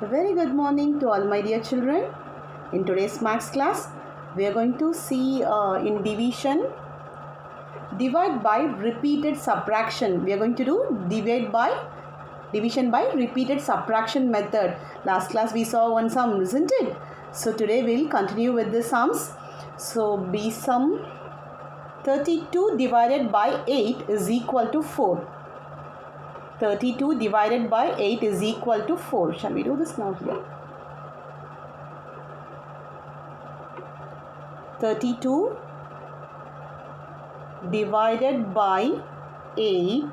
A very good morning to all my dear children. In today's maths class, we are going to see in division, divide by repeated subtraction. We are going to do division by repeated subtraction method. Last class we saw one sum, isn't it? So today we'll continue with the sums. So B sum 32 divided by 8 is equal to 4. 32 divided by 8 is equal to 4. Shall we do this now here? 32 divided by 8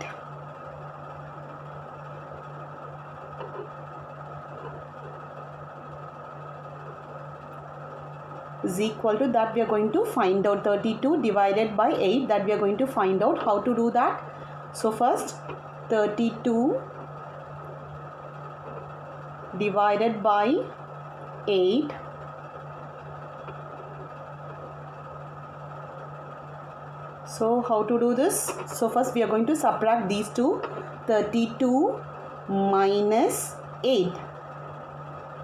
is equal to that. We are going to find out 32 divided by 8, that we are going to find out how to do that. So first 32 divided by 8 so how to do this? So first we are going to subtract these two, 32 minus 8.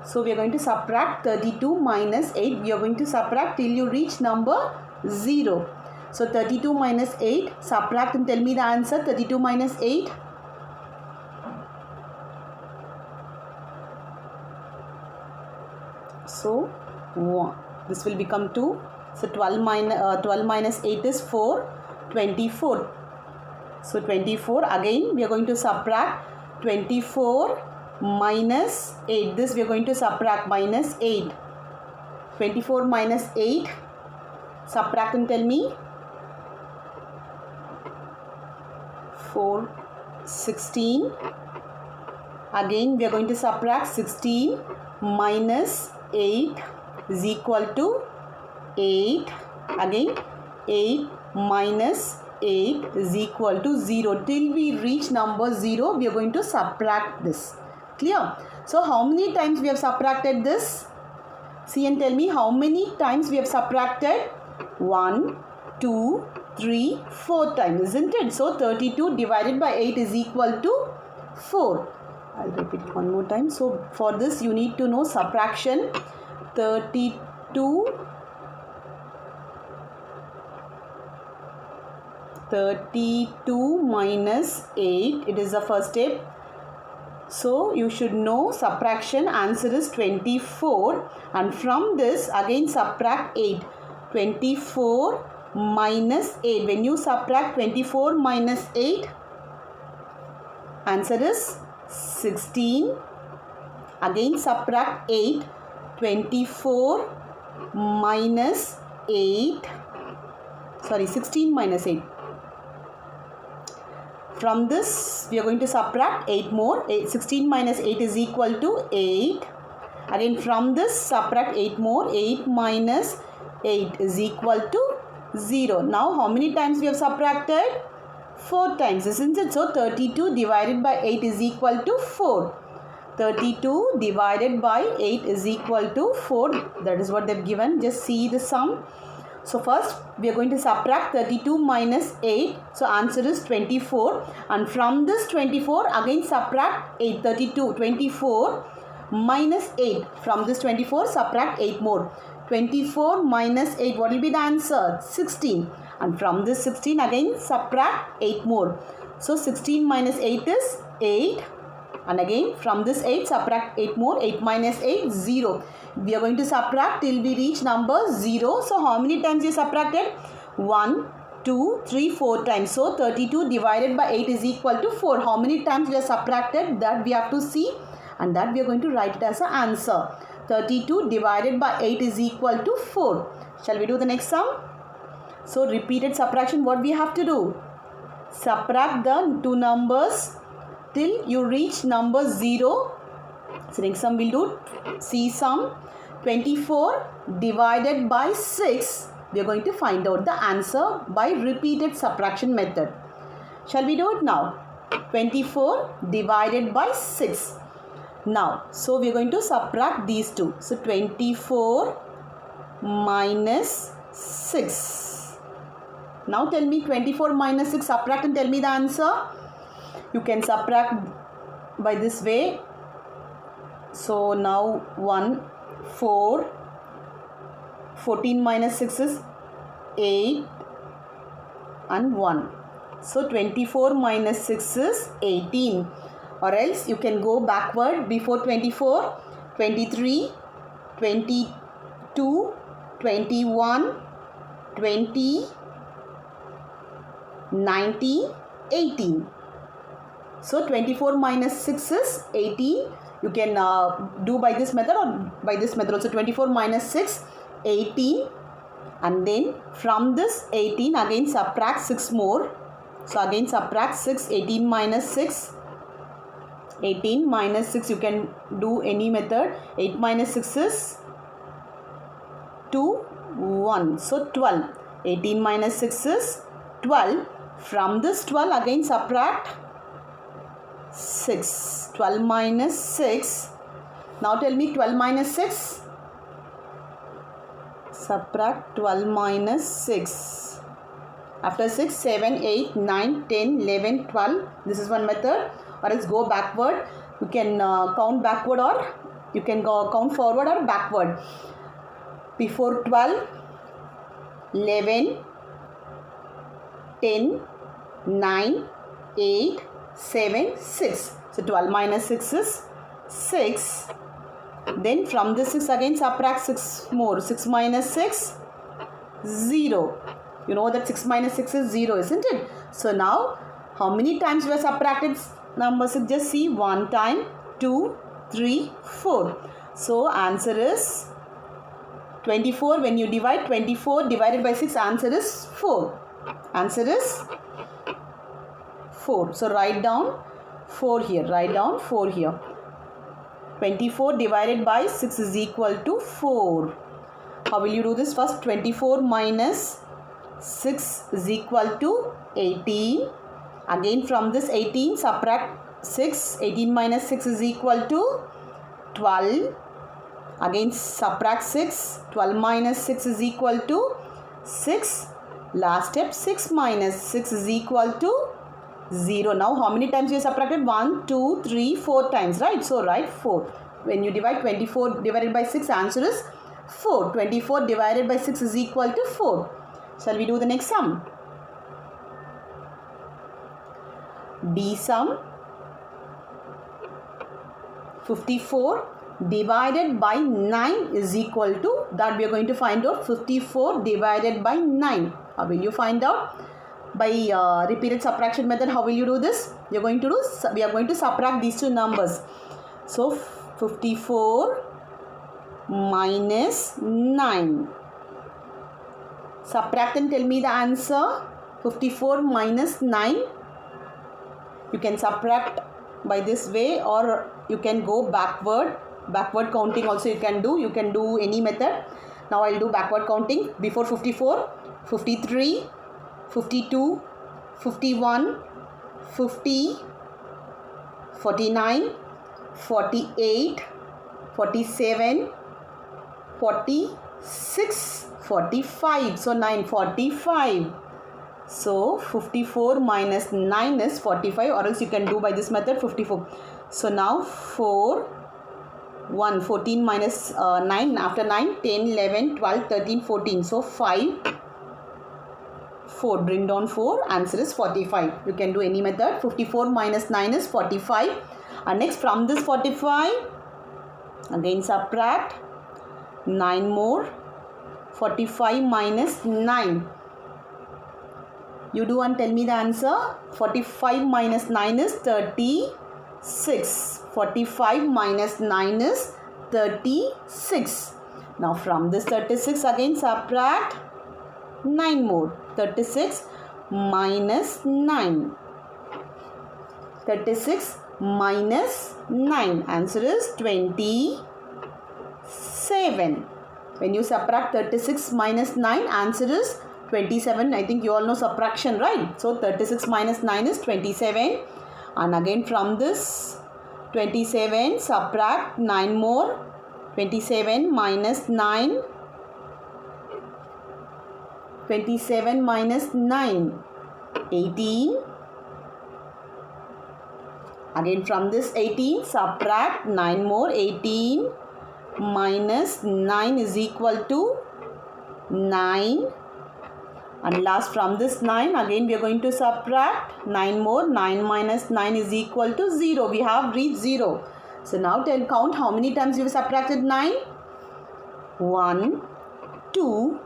So we are going to subtract 32 minus 8. We are going to subtract till you reach number 0. So 32 minus 8, subtract and tell me the answer. 32 minus 8. So 1. This will become 2. So 12 minus 8 is 4. 24. So 24. Again we are going to subtract 24 minus 8. This we are going to subtract minus 8. 24 minus 8. Subtract and tell me. 4. 16. Again we are going to subtract 16 minus 8 is equal to 8. Again 8 minus 8 is equal to 0. Till we reach number 0, we are going to subtract this. Clear? So how many times we have subtracted this? See and tell me how many times we have subtracted. 1, 2, 3, 4 times, isn't it? So 32 divided by 8 is equal to 4. I'll repeat it one more time. So for this you need to know subtraction. 32 minus 8, it is the first step. So you should know subtraction. Answer is 24, and from this again subtract 8. 24 minus 8. When you subtract 24 minus 8, answer is 16. Again subtract 8. 24 minus 8. Sorry, 16 minus 8. From this we are going to subtract 8 more. 16 minus 8 is equal to 8. Again from this subtract 8 more. 8 minus 8 is equal to 0. Now how many times we have subtracted? 4 times, isn't it? So 32 divided by 8 is equal to 4. 32 divided by 8 is equal to 4. That is what they have given. Just see the sum. So first we are going to subtract 32 minus 8. So answer is 24. And from this 24 again subtract 8. 32. 24 minus 8. From this 24 subtract 8 more. 24 minus 8. What will be the answer? 16. And from this 16 again subtract 8 more. So 16 minus 8 is 8. And again from this 8 subtract 8 more. 8 minus 8, 0. We are going to subtract till we reach number 0. So how many times we subtracted? 1, 2, 3, 4 times. So 32 divided by 8 is equal to 4. How many times we have subtracted? That we have to see, and that we are going to write it as an answer. 32 divided by 8 is equal to 4. Shall we do the next sum? So repeated subtraction, what we have to do? Subtract the two numbers till you reach number 0. So next sum we'll do C sum. 24 divided by 6. We are going to find out the answer by repeated subtraction method. Shall we do it now? 24 divided by 6. Now, so we are going to subtract these two. So 24 minus 6. Now tell me 24 minus 6, subtract and tell me the answer. You can subtract by this way. So now 1, 4, 14 minus 6 is 8 and 1. So 24 minus 6 is 18. Or else you can go backward before 24, 23, 22, 21, 20, 19, 18. So 24 minus 6 is 18. You can do by this method or by this method also. 24 minus 6, 18. And then from this 18 again subtract 6 more. So again subtract 6, 18 minus 6. 18 minus 6 you can do any method. 8 minus 6 is 2, 1. So 12. 18 minus 6 is 12. From this 12 again subtract 6. 12 minus 6. Now tell me 12 minus 6. Subtract 12 minus 6. After 6, 7, 8, 9, 10, 11, 12. This is one method. Or else go backward. You can count backward or you can go count forward or backward. Before 12, 11, 10, 9, 8, 7, 6. So 12 minus 6 is 6. Then from this 6 again subtract 6 more. 6 minus 6, 0. You know that 6 minus 6 is 0, isn't it? So now how many times we have subtracted number 6? Just see, 1 time, 2, 3, 4. So answer is 24. When you divide 24 divided by 6, answer is 4. Answer is 4. So write down 4 here. Write down 4 here. 24 divided by 6 is equal to 4. How will you do this? First 24 minus 6 is equal to 18. Again from this 18 subtract 6. 18 minus 6 is equal to 12. Again subtract 6. 12 minus 6 is equal to 6. Last step, 6 minus 6 is equal to 0. Now how many times you subtracted? 1, 2, 3, 4 times, right? So write 4. When you divide 24 divided by 6, answer is 4. 24 divided by 6 is equal to 4. Shall we do the next sum? D sum. 54 divided by 9 is equal to, that we are going to find out, 54 divided by 9. How will you find out? By repeated subtraction method. How will you do this? We are going to subtract these two numbers. So 54 minus 9. Subtract and tell me the answer. 54 minus 9. You can subtract by this way or you can go backward. Backward counting also you can do. You can do any method. Now I will do backward counting. Before 54, 53, 52, 51, 50, 49, 48, 47, 46, 45. So 9, 45. So 54 minus 9 is 45, or else you can do by this method 54. So now 4, 1, 14 minus 9, after 9, 10, 11, 12, 13, 14. So 5, 4, bring down 4, answer is 45. You can do any method. 54 minus 9 is 45. And next from this 45, again subtract 9 more. 45 minus 9. You do and tell me the answer. 45 minus 9 is 36. 45 minus 9 is 36. Now from this 36 again subtract 9 more. 36 minus 9. 36 minus 9. Answer is 27. When you subtract 36 minus 9, answer is 27. I think you all know subtraction, right? So 36 minus 9 is 27. And again from this 27 subtract 9 more. 27 minus 9. 27 minus 9. 18. Again from this 18 subtract 9 more. 18 minus 9 is equal to 9. And last from this 9 again we are going to subtract 9 more. 9 minus 9 is equal to 0. We have reached 0. So now count how many times you have subtracted 9. 1, 2,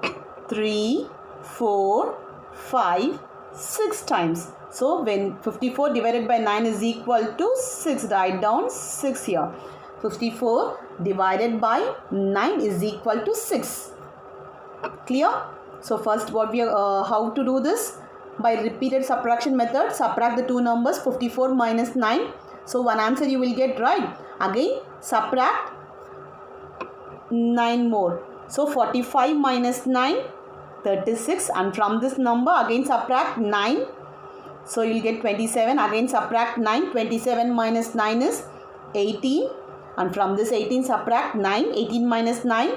3, 4, 5, 6 times. So when 54 divided by 9 is equal to 6, write down 6 here. 54 divided by 9 is equal to 6. Clear? So first what we how to do this? By repeated subtraction method, subtract the two numbers 54 minus 9. So one answer you will get, right? Again subtract 9 more. So 45 minus 9, 36, and from this number again subtract 9. So you will get 27. Again subtract 9. 27 minus 9 is 18. And from this 18 subtract 9. 18 minus 9,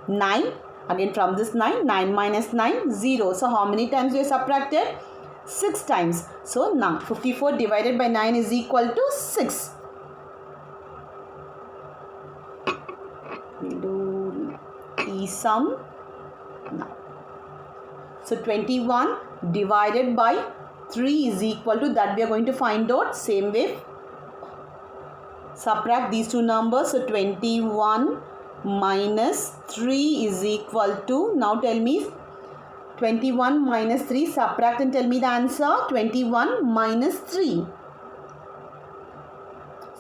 9. Again from this 9, 9 minus 9, 0. So how many times we have subtracted? 6 times. So now 54 divided by 9 is equal to 6. We'll do E sum now. So 21 divided by 3 is equal to, that we are going to find out same way. Subtract these two numbers. So 21 minus 3 is equal to, now tell me 21 minus 3, subtract and tell me the answer. 21 minus 3,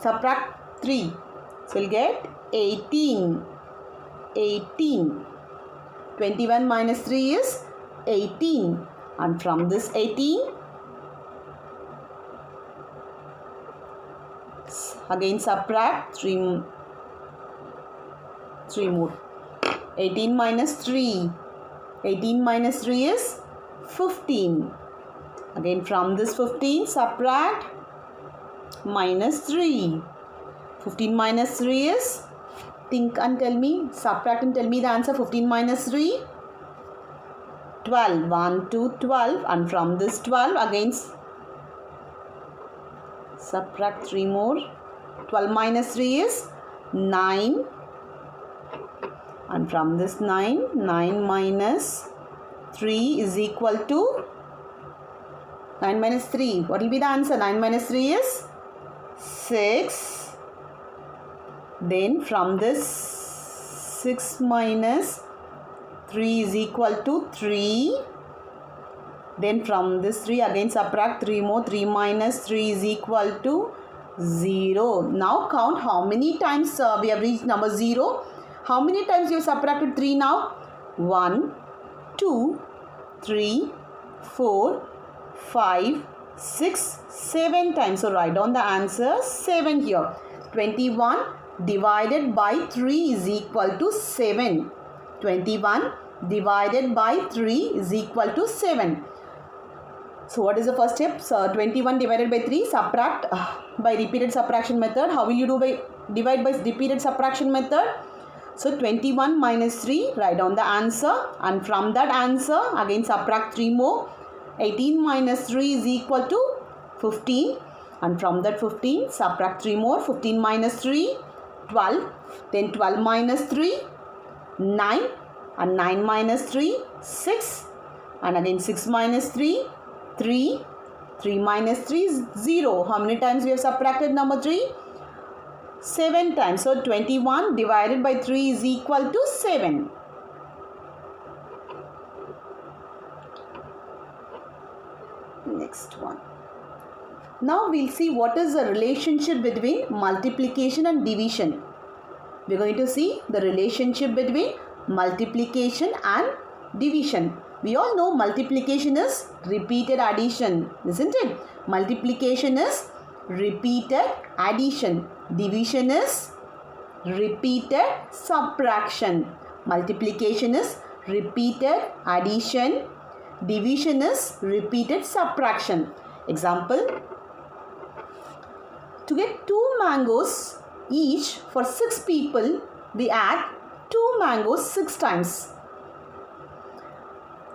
subtract 3, so you'll get 18. 18. 21 minus 3 is 18. And from this 18 again subtract 3 more. 18 minus 3. 18 minus 3 is 15. Again from this 15 subtract minus 3. 15 minus 3 is, think and tell me, subtract and tell me the answer. 15 minus 3, 12. 1, 2, 12. And from this 12 again subtract 3 more. 12 minus 3 is 9. And from this 9, 9 minus 3 is equal to 9 minus 3. What will be the answer? 9 minus 3 is 6. Then from this 6 minus 3 is equal to 3. Then from this 3 again subtract 3 more. 3 minus 3 is equal to 0. Now count how many times we have reached number 0. How many times you have subtracted 3 now? 1, 2, 3, 4, 5, 6, 7 times. So write down the answer 7 here. 21 divided by 3 is equal to 7. 21 divided by 3 is equal to 7. So what is the first step? So 21 divided by 3, subtract by repeated subtraction method. How will you do by divide by repeated subtraction method? So 21 minus 3, write down the answer, and from that answer again subtract 3 more. 18 minus 3 is equal to 15, and from that 15 subtract 3 more. 15 minus 3, 12. Then 12 minus 3, 9, and 9 minus 3, 6, and again 6 minus 3, 3. 3 minus 3 is 0. How many times we have subtracted number 3? 7 times. So 21 divided by 3 is equal to 7. Next one. Now we'll see what is the relationship between multiplication and division. We're going to see the relationship between multiplication and division. We all know multiplication is repeated addition, isn't it? Multiplication is repeated addition. Division is repeated subtraction. Multiplication is repeated addition. Division is repeated subtraction. Example, to get 2 mangoes each for 6 people, we add 2 mangoes 6 times.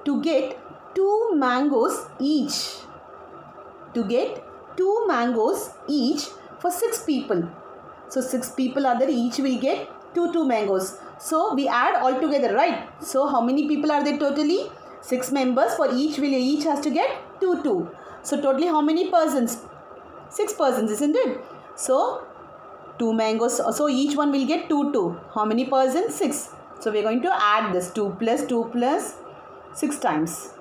To get 2 mangoes each. To get 2 mangoes each for 6 people. So 6 people are there, each will get 2 mangoes. So we add all together, right? So how many people are there totally? 6 members, for each has to get 2. So totally how many persons? 6 persons, isn't it? So 2 mangoes, so each one will get 2. How many persons? 6. So we are going to add this 2 plus 6 times.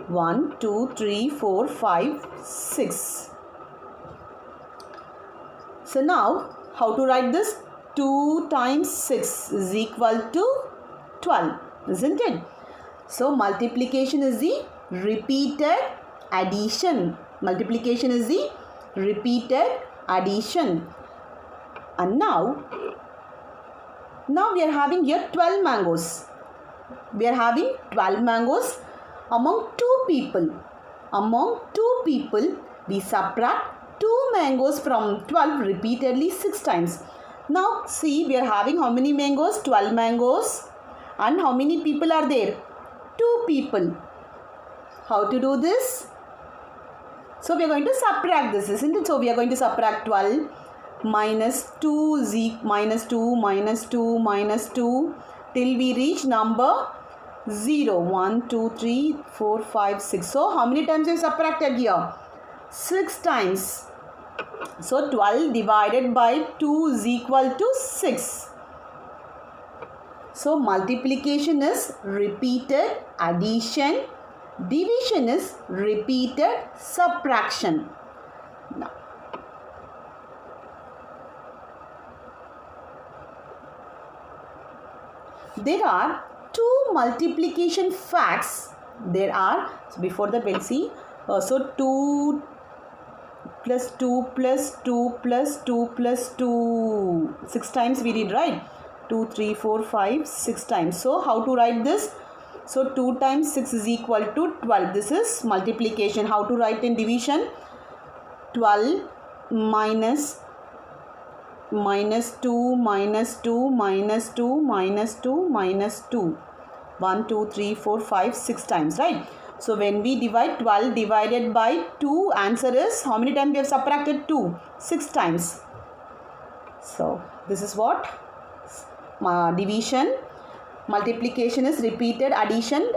1, 2, 3, 4, 5, 6. So now how to write this? 2 times 6 is equal to 12, isn't it? So multiplication is the repeated addition. Multiplication is the repeated addition. And now we are having here 12 mangoes. We are having 12 mangoes among 2 people. Among 2 people, we subtract 2 mangoes from 12 repeatedly 6 times. Now see, we are having how many mangoes? 12 mangoes. And how many people are there? 2 people. How to do this? So we are going to subtract this, isn't it? So we are going to subtract 12 minus 2 minus 2 minus 2 minus 2 till we reach number 0. 1, 2, 3, 4, 5, 6. So how many times we have subtracted here? 6 times. So 12 divided by 2 is equal to 6. So multiplication is repeated addition. Division is repeated subtraction. Now, there are 2 multiplication facts. There are, so before that we'll see, so 2 plus 2 plus 2 plus 2 plus 2. 6 times we did, right? 2, 3, 4, 5, 6 times. So how to write this? So 2 times 6 is equal to 12. This is multiplication. How to write in division? 12 minus 2 minus 2 minus 2 minus 2 minus 2. 1, 2, 3, 4, 5, 6 times, right? So when we divide 12 divided by 2, answer is how many times we have subtracted 2? 6 times. So this is what? Division. Multiplication is repeated addition.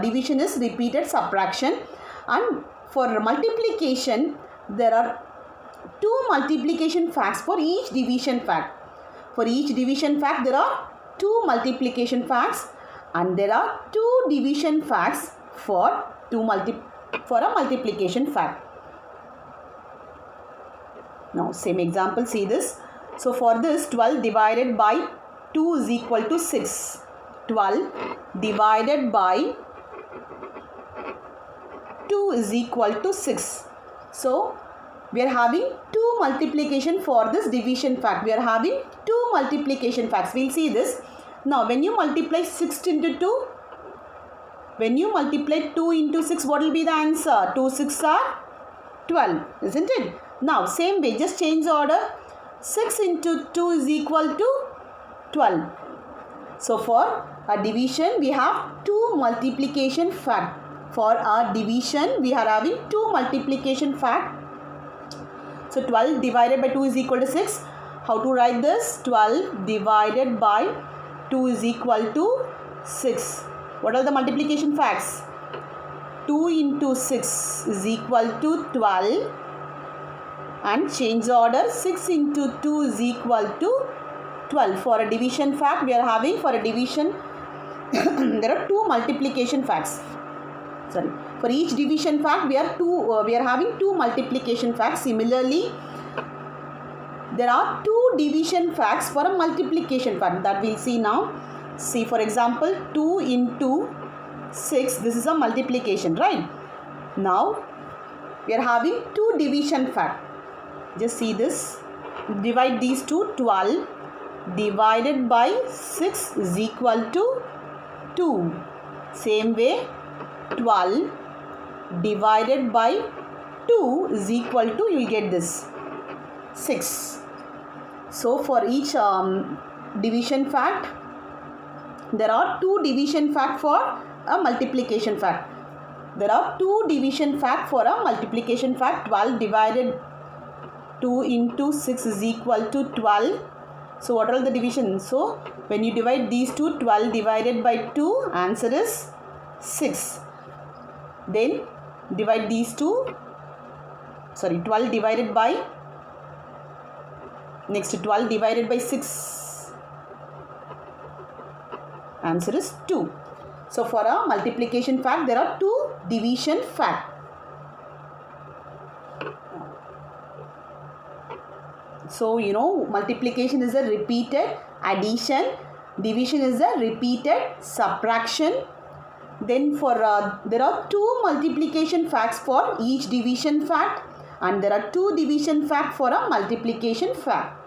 Division is repeated subtraction. And for multiplication, there are 2 multiplication facts for each division fact. For each division fact, there are 2 multiplication facts, and there are 2 division facts for a multiplication fact. Now same example, see this. So for this, 12 divided by 2 is equal to 6. 12 divided by 2 is equal to 6. So we are having 2 multiplication for this division fact. We are having 2 multiplication facts. We will see this. Now when you multiply 6 into 2, when you multiply 2 into 6, what will be the answer? 2 6 are 12, isn't it? Now same way, just change the order. 6 into 2 is equal to 12. So for a division, we have 2 multiplication fact. For our division, we are having 2 multiplication fact. So 12 divided by 2 is equal to 6. How to write this? 12 divided by 2 is equal to 6. What are the multiplication facts? 2 into 6 is equal to 12. And change the order. 6 into 2 is equal to 12. For a division fact, we are having, for a division, there are 2 multiplication facts. Sorry. For each division fact, we are having 2 multiplication facts. Similarly, there are 2 division facts for a multiplication fact that we'll see now. See, for example, 2 into 6. This is a multiplication, right? Now, we are having 2 division fact. Just see this. Divide these two. 12 divided by 6 is equal to 2. Same way, 12 divided by 2 is equal to, you will get this, 6. So for each division fact, there are 2 division fact for a multiplication fact. There are 2 division fact for a multiplication fact. 12 divided 2 into 6 is equal to 12. So what are the divisions? So when you divide these two, 12 divided by 2, answer is 6. Then divide these two, 12 divided by, next 12 divided by 6, answer is 2. So for a multiplication fact, there are 2 division fact. So multiplication is a repeated addition, division is a repeated subtraction. Then for there are 2 multiplication facts for each division fact, and there are 2 division fact for a multiplication fact.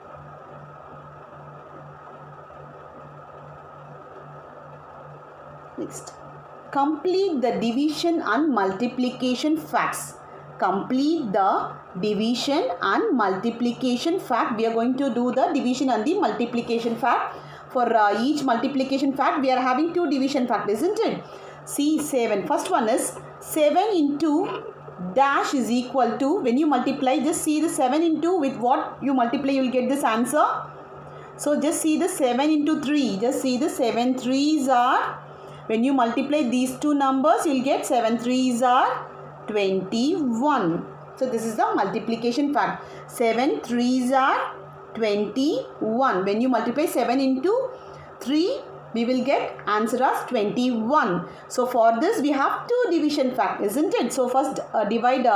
Next, complete the division and multiplication facts. Complete the division and multiplication fact. We are going to do the division and the multiplication fact. For each multiplication fact, we are having 2 division fact, isn't it? See, 7. First one is 7 into dash is equal to, when you multiply, just see the 7 into with what you multiply, you will get this answer. So just see the 7 into 3. Just see the 7 3s are, when you multiply these two numbers, you will get 7 3s are 21. So this is the multiplication fact. 7 3s are 21. When you multiply 7 into 3, we will get answer as 21. So for this we have 2 division fact, isn't it? So first divide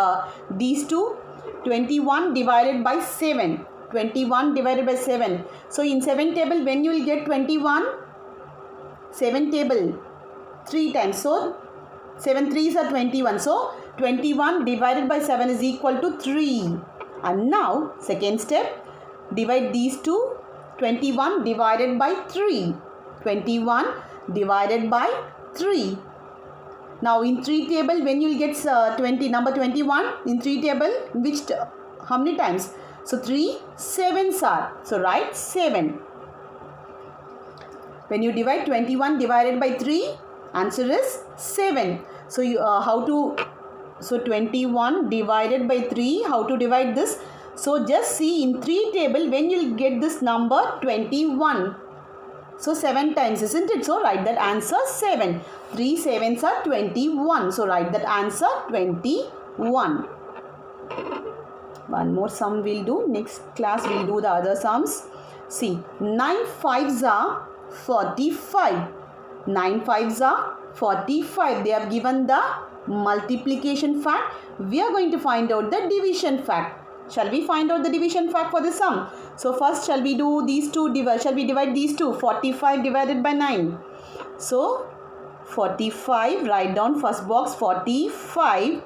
these two. 21 divided by 7. 21 divided by 7. So in 7 table, when you will get 21? 7 table 3 times. So 7 3s are 21. So 21 divided by 7 is equal to 3. And now second step, divide these two. 21 divided by 3. 21 divided by 3. Now in 3 table, when you will get number 21 in 3 table, which how many times? So 3 7s are. So write 7. When you divide 21 divided by 3, answer is 7. So you so 21 divided by 3, how to divide this? So just see in 3 table, when you will get this number 21. So 7 times, isn't it? So write that answer 7. 3 7s are 21. So write that answer 21. One more sum we'll do. Next class we'll do the other sums. See, 9 5s are 45. 9 5s are 45. They have given the multiplication fact. We are going to find out the division fact. Shall we find out the division fact for the sum? So first shall we do these two, shall we divide these two? 45 divided by 9. So 45, write down first box 45.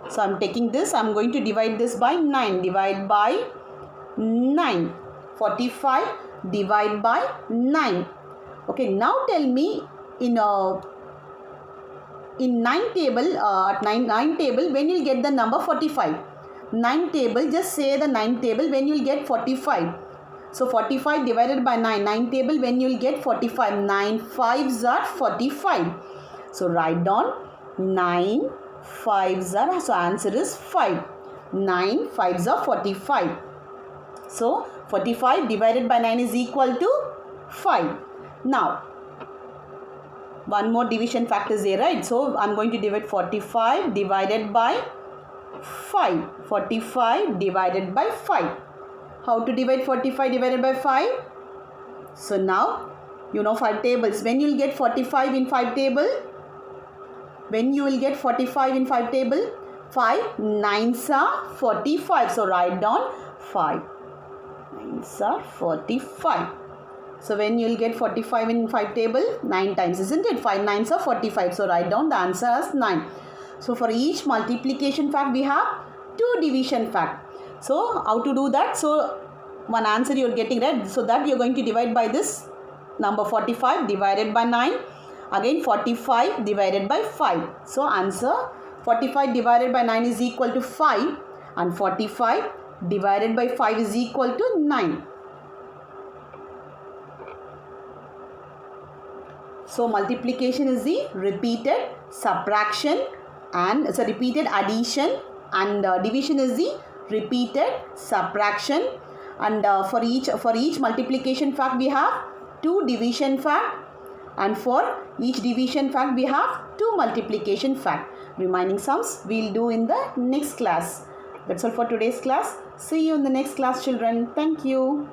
So I am taking this, I am going to divide this by 9. Divide by 9. 45 divide by 9. Okay, now tell me in 9 table, at 9 table, when you will get the number 45. 9 table, just say the 9 table when you will get 45. So 45 divided by 9. 9 table when you will get 45. 9 5s are 45. So write down 9 5s are, so answer is 5. 9 5s are 45. So 45 divided by 9 is equal to 5. Now one more division fact is there, right? So I am going to divide 45 divided by 5. 45 divided by 5. How to divide 45 divided by 5? So now you know 5 tables. When you will get 45 in 5 table? When you will get 45 in 5 table? 5 9s are 45. So write down 5 9s are 45. So when you will get 45 in 5 table? 9 times, isn't it? 5 9s are 45. So write down the answer as 9. So for each multiplication fact, we have 2 division fact. So how to do that? So one answer you are getting, right? So that you are going to divide by this number 45 divided by 9. Again 45 divided by 5. So answer 45 divided by 9 is equal to 5. And 45 divided by 5 is equal to 9. So multiplication is the repeated subtraction and repeated addition, and division is the repeated subtraction, and for each multiplication fact we have 2 division fact, and for each division fact we have 2 multiplication fact. Remaining sums we will do in the next class. That's all for today's class. See you in the next class, children. Thank you.